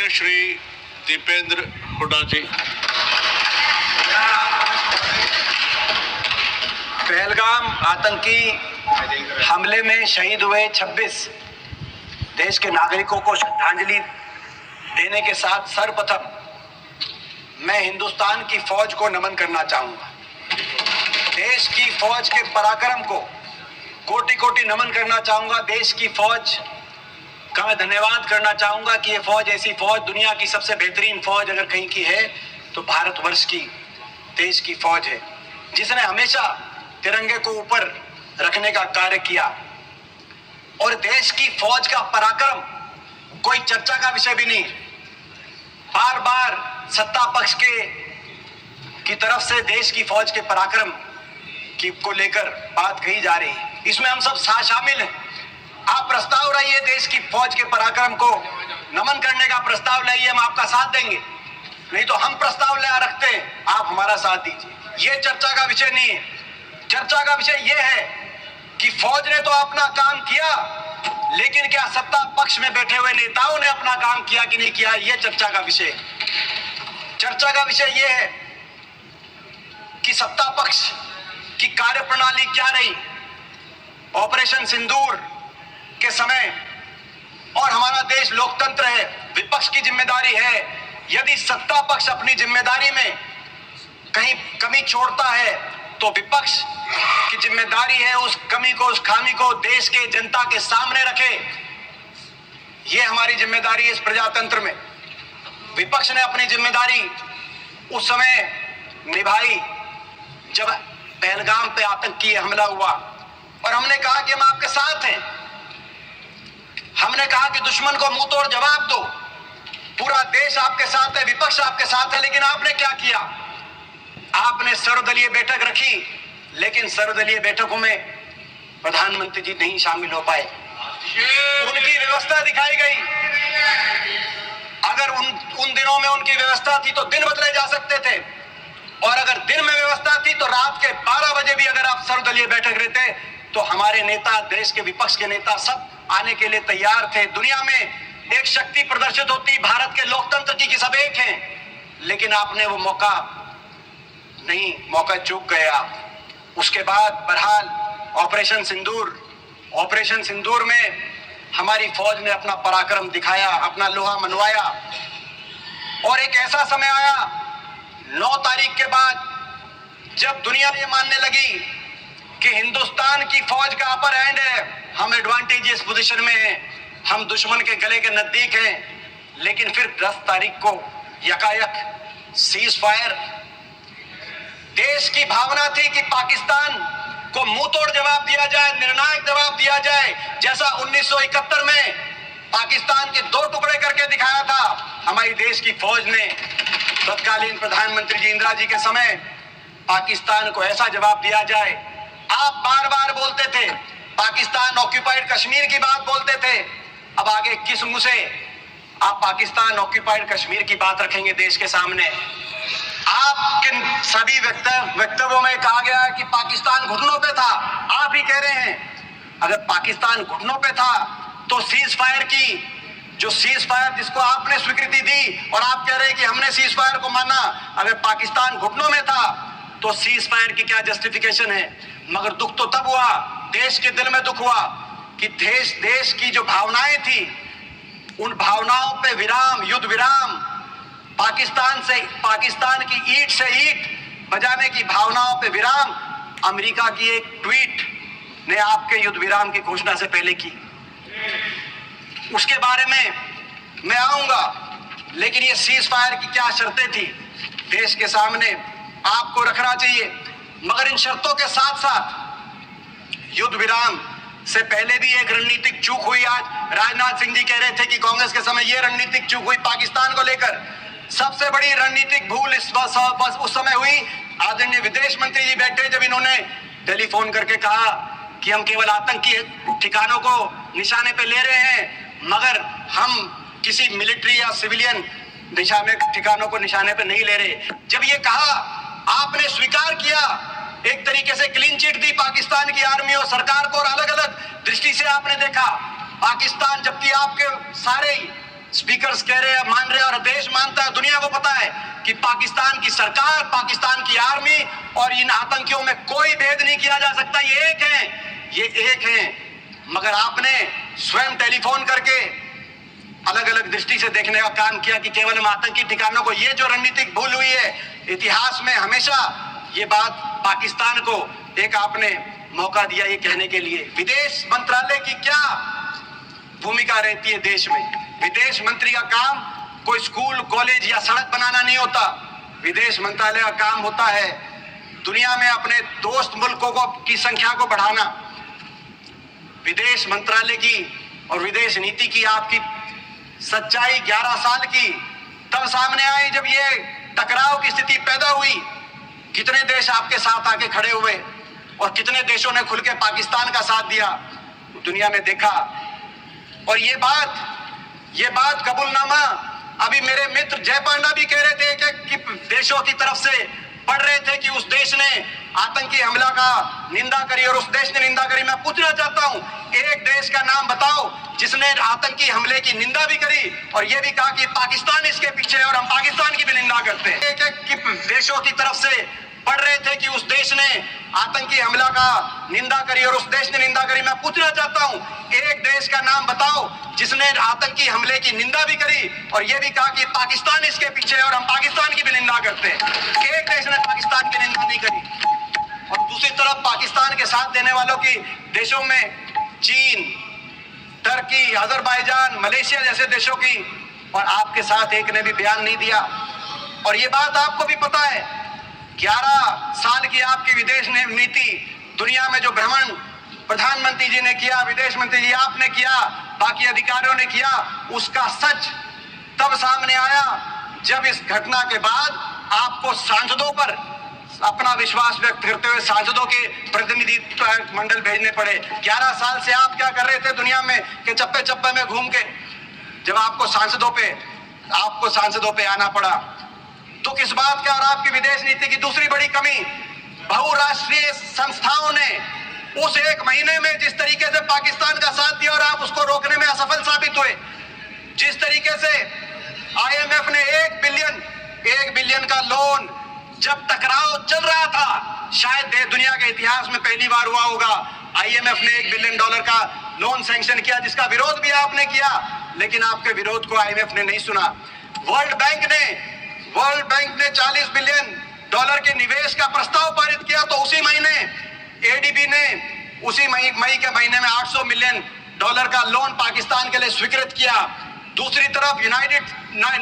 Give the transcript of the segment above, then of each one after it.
आदरणीय श्री दीपेंद्र हुड्डा जी। पहलगाम आतंकी हमले में शहीद हुए 26 देश के नागरिकों को श्रद्धांजलि देने के साथ सर्वप्रथम मैं हिंदुस्तान की फौज को नमन करना चाहूंगा। देश की फौज के पराक्रम को कोटि कोटि नमन करना चाहूंगा। देश की फौज का मैं धन्यवाद करना चाहूंगा कि ये फौज, ऐसी फौज, दुनिया की सबसे बेहतरीन फौज अगर कहीं की है तो भारतवर्ष की देश की फौज है, जिसने हमेशा तिरंगे को ऊपर रखने का कार्य किया। और देश की फौज का पराक्रम कोई चर्चा का विषय भी नहीं। बार बार सत्ता पक्ष की तरफ से देश की फौज के पराक्रम को लेकर बात कही जा रही है, इसमें हम सब शामिल हैं। आप प्रस्ताव लाइए, देश की फौज के पराक्रम को नमन करने का प्रस्ताव लाइए, हम आपका साथ देंगे। नहीं तो हम प्रस्ताव ला रखते हैं, आप हमारा साथ दीजिए। ये चर्चा का विषय नहीं है। चर्चा का विषय यह है कि फौज ने तो अपना काम किया, लेकिन क्या सत्ता पक्ष में बैठे हुए नेताओं ने अपना काम किया कि नहीं किया, यह चर्चा का विषय है। चर्चा का विषय यह है कि सत्ता पक्ष की कार्यप्रणाली क्या रही ऑपरेशन सिंदूर के समय। और हमारा देश लोकतंत्र है, विपक्ष की जिम्मेदारी है, यदि सत्ता पक्ष अपनी जिम्मेदारी में कहीं कमी छोड़ता है तो विपक्ष की जिम्मेदारी है उस कमी को, उस खामी को देश के जनता के सामने रखे। यह हमारी जिम्मेदारी है इस प्रजातंत्र में। विपक्ष ने अपनी जिम्मेदारी उस समय निभाई जब पहलगाम पे आतंकी हमला हुआ, और हमने कहा कि हम आपके साथ हैं। हमने कहा कि दुश्मन को मुंह तोड़ जवाब दो, पूरा देश आपके साथ है, विपक्ष आपके साथ है। लेकिन आपने क्या किया? आपने सर्वदलीय बैठक रखी, लेकिन सर्वदलीय बैठकों में प्रधानमंत्री जी नहीं शामिल हो पाए। उनकी व्यवस्था दिखाई गई। अगर उन दिनों में उनकी व्यवस्था थी तो दिन बदले जा सकते थे, और अगर दिन में व्यवस्था थी तो रात के 12 बजे भी अगर आप सर्वदलीय बैठक रहते तो हमारे नेता, देश के विपक्ष के नेता सब आने के लिए तैयार थे। दुनिया में एक शक्ति प्रदर्शित होती भारत के लोकतंत्र की कि सब एक हैं, लेकिन आपने वो मौका चूक गए आप। उसके बाद बहरहाल ऑपरेशन सिंदूर में हमारी फौज ने अपना पराक्रम दिखाया, अपना लोहा मनवाया। और एक ऐसा समय आया 9 तारीख के बाद जब दुनिया ये मानने लगी कि हिंदुस्तान की फौज का अपर हैंड है, हम एडवांटेजियस पोजीशन में हैं, हम दुश्मन के गले के नजदीक हैं। लेकिन फिर 10 तारीख को यकायक सीज फायर। देश की भावना थी कि पाकिस्तान को मुंह तोड़ जवाब दिया जाए, निर्णायक जवाब दिया जाए, जैसा 1971 में पाकिस्तान के 2 टुकड़े करके दिखाया था। हमारी देश की फौज ने तत्कालीन प्रधानमंत्री जी इंदिरा जी के समय पाकिस्तान को ऐसा जवाब दिया जाए। आप बार बार बोलते थे पाकिस्तान ऑक्यूपाइड कश्मीर की बात बोलते थे, अब आगे किस मुंह से आप पाकिस्तान ऑक्यूपाइड कश्मीर की बात रखेंगे देश के सामने? आपके सभी वक्तव्यों में कहा गया है कि पाकिस्तान घुटनों पे था। आप ही कह रहे हैं अगर पाकिस्तान घुटनों पे था तो सीज फायर जिसको आपने स्वीकृति दी, और आप कह रहे हैं कि हमने सीज फायर को माना, अगर पाकिस्तान घुटनों में था तो सीज फायर की क्या जस्टिफिकेशन है? मगर दुख तो तब हुआ, देश के दिल में दुख हुआ कि देश की जो भावनाएं थी उन भावनाओं पे विराम, युद्ध विराम, पाकिस्तान की ईंट से ईंट बजाने की भावनाओं पे विराम अमेरिका की एक ट्वीट ने आपके युद्ध विराम की घोषणा से पहले की। उसके बारे में मैं आऊंगा, लेकिन ये सीज फायर की क्या शर्तें थी देश के सामने आपको रखना चाहिए। मगर इन शर्तों के साथ साथ युद्ध विराम से पहले भी एक रणनीतिक चूक हुई। आज राजनाथ सिंह जी कह रहे थे कि कांग्रेस के समय यह रणनीतिक चूक हुई पाकिस्तान को लेकर। सबसे बड़ी रणनीतिक भूल उस समय हुई, आदरणीय विदेश मंत्री जी बैठे जब इन्होंने टेलीफोन करके कहा कि हम केवल आतंकी ठिकानों को निशाने पे ले रहे हैं, मगर हम किसी मिलिट्री या सिविलियन ठिकानों को निशाने पे नहीं ले रहे। जब ये कहा आपने स्वीकार किया, एक तरीके से क्लीन चिट दी पाकिस्तान की आर्मी और सरकार को, और अलग अलग दृष्टि से आपने देखा पाकिस्तान, जबकि आपके सारे स्पीकर्स कह रहे हैं, मान रहे हैं और देश मानता है, दुनिया को पता है कि पाकिस्तान की सरकार, पाकिस्तान की आर्मी और इन आतंकियों में कोई भेद नहीं किया जा सकता। ये एक हैं। मगर आपने स्वयं टेलीफोन करके अलग अलग दृष्टि से देखने का काम किया कि केवल हम आतंकी ठिकानों को, ये जो रणनीतिक भूल हुई है इतिहास में हमेशा, ये बात पाकिस्तान को एक आपने मौका दिया ये कहने के लिए। विदेश मंत्रालय की क्या भूमिका रहती है देश में? विदेश मंत्री का काम कोई स्कूल, कॉलेज या सड़क बनाना नहीं होता। विदेश मंत्रालय का काम होता है दुनिया में अपने दोस्त मुल्कों को की संख्या को बढ़ाना। विदेश मंत्रालय की और विदेश नीति की आपकी सच्चाई 11 साल की तब सामने आई जब ये टकराव की स्थिति पैदा हुई। कितने देश आपके साथ आके खड़े हुए और कितने देशों ने खुल के पाकिस्तान का साथ दिया, दुनिया ने देखा। और ये बात कबूलनामा अभी मेरे मित्र जय पांडा भी कह रहे थे कि देशों की तरफ से पढ़ रहे थे कि उस देश ने आतंकी हमला का निंदा करी और उस देश ने निंदा करी। मैं पूछना चाहता हूं, एक देश का नाम बताओ जिसने आतंकी हमले की निंदा भी करी और यह भी कहा कि पाकिस्तान इसके पीछे है और हम पाकिस्तान की भी निंदा करते हैं। एक देशों की तरफ से पढ़ रहे थे कि उस देश ने आतंकी हमला का निंदा करी और उस देश ने निंदा करी। मैं पूछना चाहता हूं, एक देश का नाम बताओ जिसने आतंकी हमले की निंदा भी करी और यह भी कहा कि पाकिस्तान इसके पीछे है और हम पाकिस्तान की भी निंदा करते हैं। एक देश ने पाकिस्तान की निंदा नहीं करी। और दूसरी तरफ पाकिस्तान के साथ देने वालों की देशों में चीन, टर्की, अजरबैजान, मलेशिया जैसे देशों की, और आपके साथ एक ने भी बयान नहीं दिया। और ये बात आपको भी पता है, 11 साल की आपकी विदेश नीति, दुनिया में जो भ्रमण प्रधानमंत्री जी ने किया, विदेश मंत्री जी आपने किया, बाकी अधिकारियों ने किया, उसका सच तब सामने आया जब इस घटना के बाद आपको सांसदों पर अपना विश्वास व्यक्त करते हुए सांसदों के प्रतिनिधि मंडल भेजने पड़े। 11 साल से आप क्या कर रहे थे दुनिया में कि चप्पे चप्पे में घूम के, जब आपको सांसदों पे आना पड़ा तो किस बात का? और आपकी विदेश नीति की दूसरी बड़ी कमी, बहुराष्ट्रीय संस्थाओं ने उस एक महीने में जिस तरीके से पाकिस्तान का साथ दिया और आप उसको रोकने में असफल साबित हुए। जिस तरीके से IMF ने 1 बिलियन का लोन, जब टकराव चल रहा था, शायद दुनिया के इतिहास में पहली बार हुआ होगा, IMF ने $1 बिलियन का लोन सैंक्शन किया, जिसका विरोध भी आपने किया, लेकिन आपके विरोध को IMF ने नहीं सुना। वर्ल्ड बैंक ने $40 बिलियन के निवेश का प्रस्ताव पारित किया, तो उसी महीने ADB ने उसी मई के महीने में $800 मिलियन का लोन पाकिस्तान के लिए स्वीकृत किया। दूसरी तरफ यूनाइटेड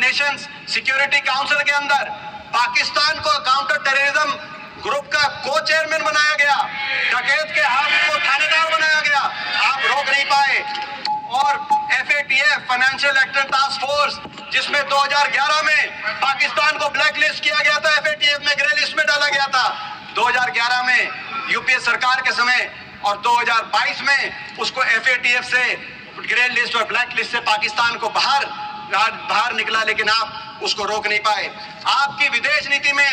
नेशंस सिक्योरिटी काउंसिल के अंदर पाकिस्तान को काउंटर टेररिज्म ग्रुप का को चेयरमैन बनाया गया, डकैत के हाथ को थानेदार बनाया गया, आप रोक नहीं पाए। और FATF financial actor task force, जिसमें 2011 में पाकिस्तान को ब्लैक लिस्ट किया गया था, FATF में ग्रे लिस्ट में डाला गया था 2011 में यूपीए सरकार के समय, और 2022 में उसको FATF से ग्रे लिस्ट और ब्लैक लिस्ट से पाकिस्तान को बाहर निकला, लेकिन आप उसको रोक नहीं पाए। आपकी विदेश नीति में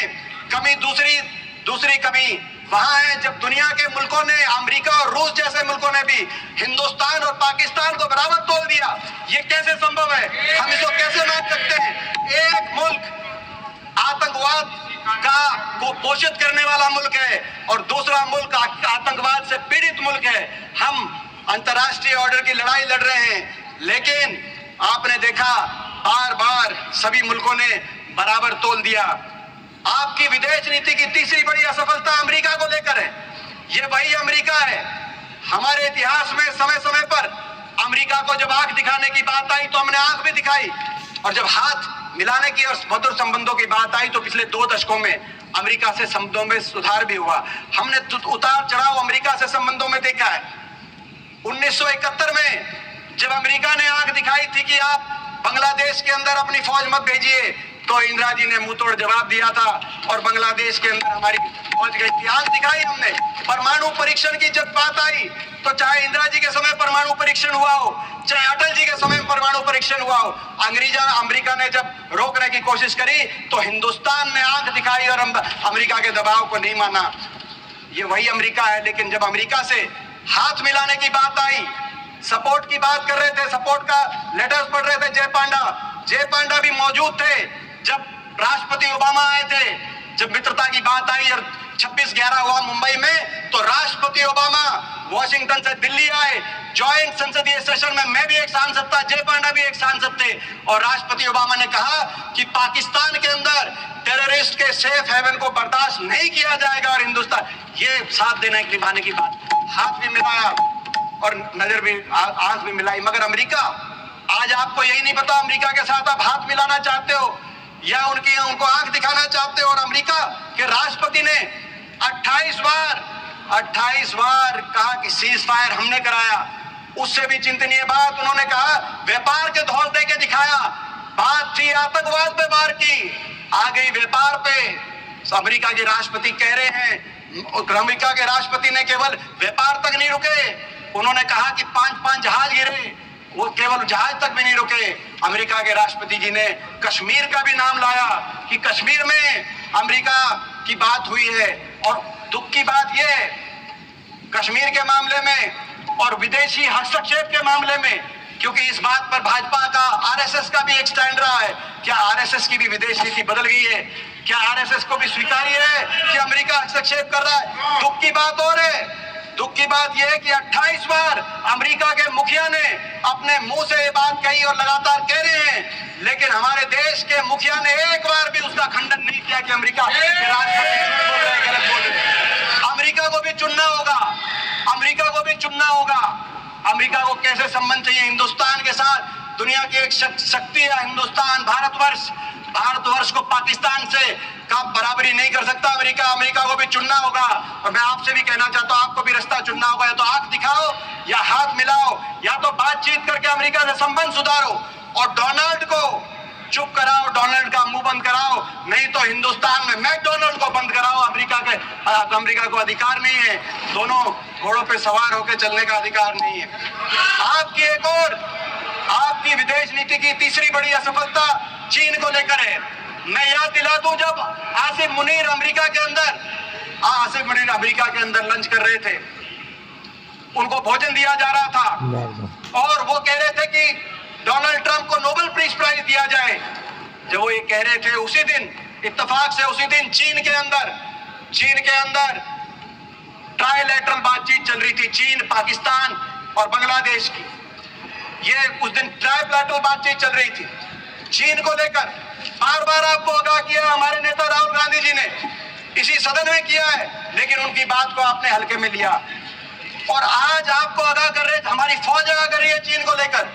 कमी, दूसरी कमी वहां है जब दुनिया के मुल्कों ने, अमेरिका और रूस जैसे मुल्कों ने भी हिंदुस्तान और पाकिस्तान को बराबर तोल दिया। ये कैसे संभव है? हम इसको कैसे मान सकते हैं? एक मुल्क आतंकवाद को पोषित करने वाला मुल्क है और दूसरा मुल्क आतंकवाद से पीड़ित मुल्क है। हम अंतर्राष्ट्रीय ऑर्डर की लड़ाई लड़ रहे हैं, लेकिन आपने देखा बार बार सभी मुल्कों ने बराबर तोल दिया। आपकी विदेश नीति की तीसरी बड़ी असफलता अमेरिका को लेकर है। ये वही अमेरिका है, हमारे इतिहास में समय समय पर अमेरिका को जब आंख दिखाने की बात आई तो हमने आंख भी दिखाई, और जब हाथ मिलाने की और मधुर संबंधों की बात आई तो पिछले 2 दशकों में अमेरिका से संबंधों में सुधार भी हुआ। हमने उतार चढ़ाव अमेरिका से संबंधों में देखा है। 1971 में जब अमेरिका ने आंख दिखाई थी कि आप बांग्लादेश के अंदर अपनी फौज मत भेजिए, तो इंदिरा जी ने मुंह तोड़ जवाब दिया था और बांग्लादेश के अंदर हमारी फौज गई थी। आंख दिखाई हमने। परमाणु परीक्षण की जब बात आई तो चाहे इंदिरा जी के समय परमाणु परीक्षण हुआ हो, चाहे अटल जी के समय परमाणु परीक्षण हुआ हो, अमेरिका ने जब रोकने की कोशिश करी तो हिंदुस्तान ने आंख दिखाई और अमेरिका के दबाव को नहीं माना। ये वही अमेरिका है, लेकिन जब अमेरिका से हाथ मिलाने की बात आई सपोर्ट की बात कर रहे थे, सपोर्ट का लेटर्स पढ़ रहे थे जय पांडा भी मौजूद थे जब राष्ट्रपति ओबामा आए थे। जब मित्रता की बात आई और 26/11 हुआ मुंबई में, तो राष्ट्रपति ओबामा वॉशिंगटन से दिल्ली आए। जॉइंट संसदीय सेशन में मैं भी एक सांसद था, जय पांडा भी एक सांसद थे, और राष्ट्रपति ओबामा ने कहा कि पाकिस्तान के अंदर टेररिस्ट के सेफ हेवन को बर्दाश्त नहीं किया जाएगा और हिंदुस्तान ये साथ देने की निभाने की बात, हाथ भी मिलाया और नजर भी आंख भी मिलाई। मगर अमेरिका, आज आपको यही नहीं पता अमेरिका के साथ आप हाथ मिलाना चाहते हो या उनको आंख दिखाना चाहते हो। और अमेरिका के राष्ट्रपति ने 28 बार कहा कि सीज फायर हमने कराया। उससे भी चिंतनीय बात उन्होंने कहा व्यापार के धौल दे के दिखाया। बात थी आतंकवाद पे वार की, आ गई व्यापार पे। अमेरिका के राष्ट्रपति कह रहे हैं, अमेरिका के राष्ट्रपति ने केवल व्यापार तक नहीं रुके, उन्होंने कहा कि 5 जहाज गिरे, वो केवल जहाज तक भी नहीं रुके। अमेरिका के राष्ट्रपति जी ने कश्मीर का भी नाम लाया कि कश्मीर में अमेरिका की बात हुई है। और दुख की बात यह है कश्मीर के मामले में और विदेशी हस्तक्षेप के मामले में, क्योंकि इस बात पर भाजपा का, आरएसएस का भी एक स्टैंड रहा है। क्या आरएसएस की भी विदेश नीति बदल गई है? क्या आरएसएस को भी स्वीकार्य है कि अमेरिका हस्तक्षेप कर रहा है? दुख की बात और है, दुख की बात यह है कि 28 बार अमेरिका के मुखिया ने अपने मुंह से ये बात कही और लगातार कह रहे हैं, लेकिन हमारे देश के मुखिया ने एक बार भी उसका खंडन नहीं किया कि अमेरिका के राष्ट्रपति बोल रहे हैं, गलत बोल रहे हैं। अमेरिका को भी चुनना होगा, अमेरिका को भी चुनना होगा। अमेरिका को कैसे संबंध चाहिए हिंदुस्तान के साथ? दुनिया की एक शक्ति है हिंदुस्तान, भारतवर्ष को पाकिस्तान से का बराबरी नहीं कर सकता अमेरिका को भी चुनना होगा। और मैं आपसे भी कहना चाहता हूं, आपको भी रास्ता चुनना होगा, या तो आंख दिखाओ या हाथ मिलाओ, या तो बातचीत करके अमेरिका से संबंध सुधारो और डोनाल्ड को चुप कराओ, डोनाल्ड का मुंह बंद कराओ, नहीं तो हिंदुस्तान में मैकडोनाल्ड को बंद कराओ। अमेरिका को अधिकार नहीं है, दोनों घोड़ों पे सवार होकर चलने का अधिकार नहीं है। आपकी विदेश नीति की तीसरी बड़ी असफलता चीन को लेकर है। मैं याद दिला दूं, जब आसिफ मुनीर अमेरिका के अंदर लंच कर रहे थे, उनको भोजन दिया जा रहा था और वो कह रहे थे कि डोनाल्ड ट्रंप को नोबेल पीस प्राइज दिया जाए। जब वो ये कह रहे थे, उसी दिन इत्तेफाक से उसी दिन चीन के अंदर ट्राइलेटरल बातचीत चल रही थी, चीन, पाकिस्तान और बांग्लादेश की। ये उस दिन ट्राइलेटरल बातचीत चल रही थी चीन को लेकर। बार बार आपको आगाह किया हमारे नेता राहुल गांधी जी ने, इसी सदन में किया है, लेकिन उनकी बात को आपने हल्के में लिया। और आज आपको आगाह कर रहे, हमारी फौज आगाह कर रही है चीन को लेकर।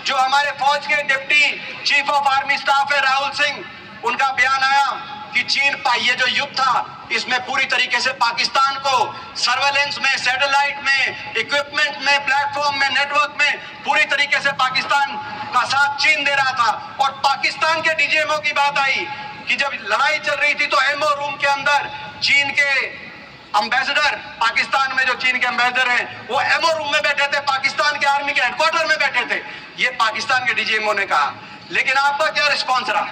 जो हमारे फौज के deputy chief of army staff है राहुल सिंह, उनका बयान आया कि चीन ये जो युद्ध था, इसमें पूरी तरीके से पाकिस्तान को सर्वेलेंस में, सैटेलाइट में, इक्विपमेंट में, प्लेटफॉर्म में, नेटवर्क में पूरी तरीके से पाकिस्तान का साथ चीन दे रहा था। और पाकिस्तान के डीजीएमओ की बात आई कि जब लड़ाई चल रही थी तो एमओ रूम के अंदर चीन के एम्बेसडर, पाकिस्तान में जो चीन के एम्बेसडर हैं, वो एमओ रूम में बैठे थे, पाकिस्तान के आर्मी के हेडक्वार्टर में बैठे थे। ये पाकिस्तान के डीजीएमओ ने कहा। लेकिन आपका क्या रिस्पॉन्स रहा?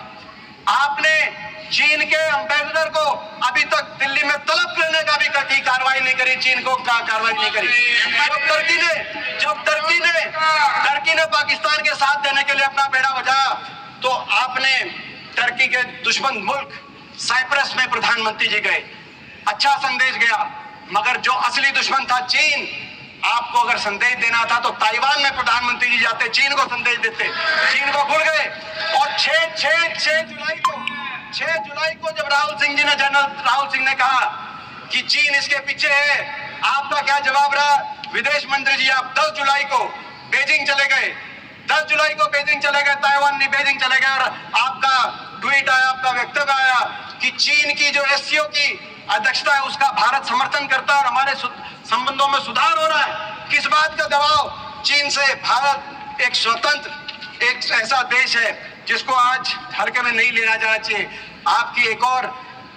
आपने चीन के एम्बेसडर को अभी तक दिल्ली में तलब करने का भी कभी कार्रवाई नहीं करी, चीन को कार्रवाई नहीं करी। जब टर्की ने पाकिस्तान के साथ देने के लिए अपना बेड़ा बजाया, तो आपने टर्की के दुश्मन मुल्क साइप्रस में प्रधानमंत्री जी गए, अच्छा संदेश गया। मगर जो असली दुश्मन था चीन, आपको अगर संदेश देना था तो ताइवान में प्रधानमंत्री जी जाते, चीन को संदेश देते। चीन को भूल गए। और 6 जुलाई को जब जनरल राहुल सिंह ने कहा कि चीन इसके पीछे है, आपका क्या जवाब रहा? विदेश मंत्री जी आप 10 जुलाई को बेजिंग चले गए, 10 जुलाई को बेजिंग चले गए, ताइवान भी बेजिंग चले गए, और आपका ट्वीट आया, आपका वक्तव्य आया कि चीन की जो एससीओ की अध्यक्षता है उसका भारत समर्थन करता है और हमारे संबंधों में सुधार हो रहा है। किस बात का दबाव? चीन से। भारत एक स्वतंत्र, एक ऐसा देश है जिसको आज हल्के में नहीं लेना जाना चाहिए। आपकी एक और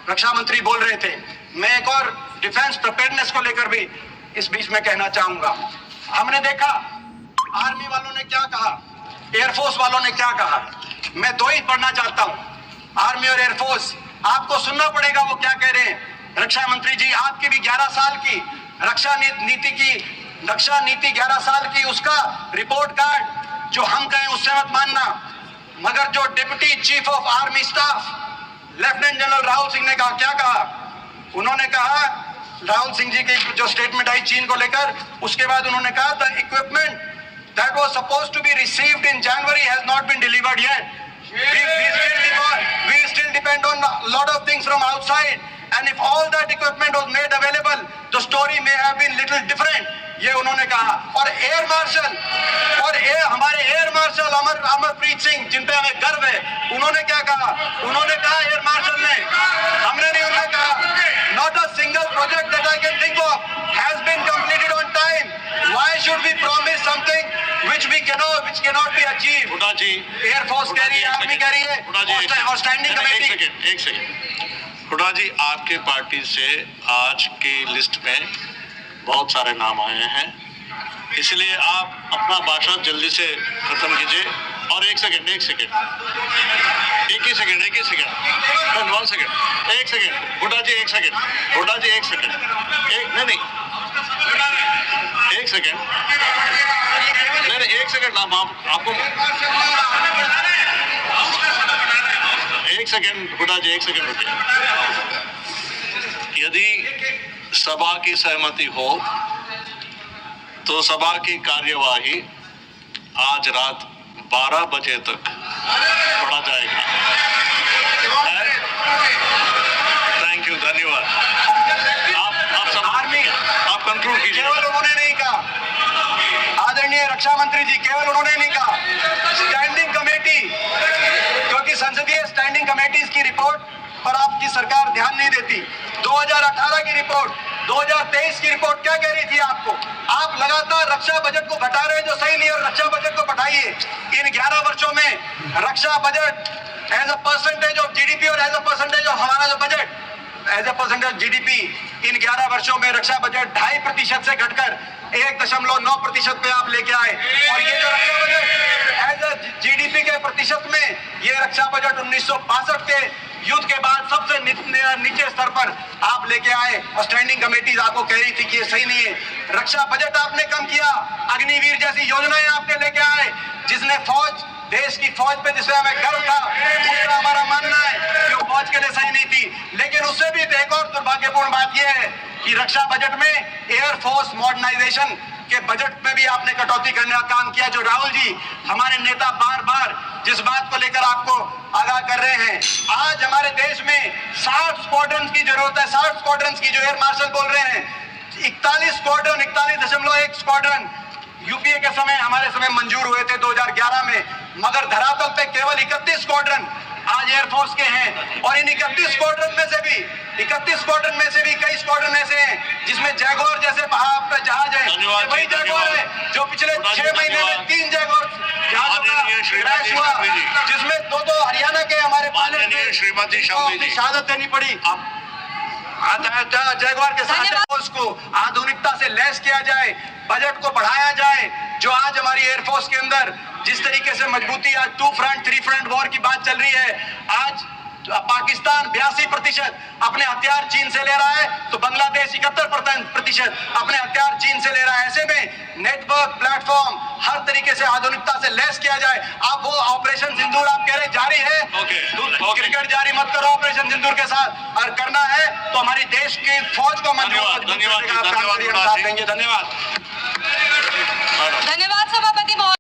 रक्षा मंत्री बोल रहे थे, मैं एक और डिफेंस प्रिपेयर्डनेस को लेकर भी इस बीच में कहना चाहूंगा। हमने देखा आर्मी वालों ने क्या कहा, एयरफोर्स वालों ने क्या कहा। मैं दो ही पढ़ना चाहता हूं, आर्मी और एयरफोर्स। आपको सुनना पड़ेगा वो क्या कह रहे हैं। रक्षा मंत्री जी, आपकी भी 11 साल की रक्षा नीति की नक्शा नीति 11 साल की, उसका रिपोर्ट कार्ड जो हम कहें उससे मत मानना, मगर जो deputy chief of army staff lieutenant general Rahul Singh ने कहा, क्या कहा? उन्होंने कहा, राहुल सिंह जी की जो स्टेटमेंट आई चीन को लेकर, उसके बाद उन्होंने कहा the equipment that was supposed to be received in January has not been delivered yet. We still depend on a lot of things from outside, and if all that equipment was made available, the story may have been little different. ये उन्होंने कहा. और air marshal हमारे air marshal Amarpreet Singh, जिन पे हमें गर्व है, उन्होंने क्या कहा? उन्होंने कहा, एयर मार्शल ने, हमने नहीं, उन्होंने कहा, not a single project that I can think of has been completed on time. Why should we promise something which cannot be achieved? Hooda ji, air force कह रही है, आर्मी कह रही है, और स्टैंडिंग कमेटी. एक सेकंड हुड्डा जी, आपके पार्टी से आज की लिस्ट में बहुत सारे नाम आए हैं, इसलिए आप अपना भाषण जल्दी से खत्म कीजिए. और एक सेकंड, एक ही सेकंड, 1 सेकंड, एक सेकंड हुड्डा जी, एक सेकंड, हुड्डा जी, एक सेकंड, नहीं, एक सेकंड, नहीं, एक सेकंड, आपको एक सेकंड, हुड्डा जी, एक सेकंड रुकिए. यदि सभा की सहमति हो तो सभा की कार्यवाही आज रात 12 बजे तक पढ़ा जाएगा. थैंक यू, धन्यवाद. आप सब आप कंक्लूड कीजिए. केवल उन्होंने नहीं कहा, आदरणीय रक्षा मंत्री जी, केवल उन्होंने नहीं कहा, स्टैंडिंग कमेटी, क्योंकि संसदीय स्टैंडिंग कमेटीज की रिपोर्ट पर आपकी सरकार ध्यान नहीं देती. 2018 की रिपोर्ट, 2023 की रिपोर्ट क्या कह रही थी आपको? आप लगातार रक्षा बजट को घटा रहे हैं, जो सही नहीं है, और रक्षा बजट को बढ़ाइए. इन 11 वर्षों में रक्षा budget as a percentage of GDP और एज अ परसेंटेज ऑफ हमारा जो budget as a percentage GDP, इन 11 वर्षों में रक्षा बजट 2.5% से घटकर 1.9% पे आप लेके आए. और ये जो रक्षा बजट एज अ जीडीपी के प्रतिशत में, ये रक्षा बजट 1962 के युद्ध के बाद सबसे नीचे स्तर पर आप लेके आए. और स्टैंडिंग कमेटीज आपको कह रही थी कि ये सही नहीं है. रक्षा बजट आपने कम किया, अग्निवीर जैसी योजनाएं आपने लेके आए, जिसने फौज, देश की फौज पे जिससे हमें गर्व था, उसका हमारा मानना है कि वो फौज के लिए सही नहीं थी. लेकिन उससे भी एक और दुर्भाग्यपूर्ण बात यह है कि रक्षा बजट में एयरफोर्स मॉडर्नाइजेशन के बजट में भी आपने कटौती करने का काम किया. जो राहुल जी, हमारे नेता, बार बार जिस बात को लेकर आपको आगाह कर रहे हैं, आज हमारे देश में 60 स्क्वाड्रन की जरूरत है. 60 स्क्वाड्रन की, जो एयर मार्शल बोल रहे हैं, 41 स्क्वाड्रन, 41.1 स्क्वाड्रन यूपीए के समय, हमारे समय मंजूर हुए थे 2011 में, मगर धरातल पे केवल 31 स्क्वाड्रन आज एयरफोर्स के हैं. और इन 31 स्क्वाड्रन में से भी कई स्क्वाड्रन ऐसे हैं जिसमें जैगुआर जैसे जहाज है. वही जैगुआर है जो पिछले 6 महीने में 3 जैगुआर जहाजों का क्रैश हुआ, जिसमें 2 हरियाणा के हमारे पायलट को शहादत देनी पड़ी. जैगुआर के साथ उसको आधुनिकता से लैस किया जाए, बजट को बढ़ाया जाए. जो आज हमारी एयरफोर्स के अंदर जिस तरीके से मजबूती, आज 2 फ्रंट 3 फ्रंट वॉर की बात चल रही है. आज पाकिस्तान 82% अपने हथियार चीन से ले रहा है, तो बांग्लादेश 71% अपने हथियार चीन से ले रहा है. ऐसे में नेटवर्क, प्लेटफॉर्म, हर तरीके से आधुनिकता से लैस किया जाए. आप वो ऑपरेशन सिंदूर आप कह रहे जारी है, क्रिकेट जारी मत करो ऑपरेशन सिंदूर के साथ. और करना है तो हमारी देश की फौज को मंजूर. धन्यवाद, धन्यवाद सभापति महोदय.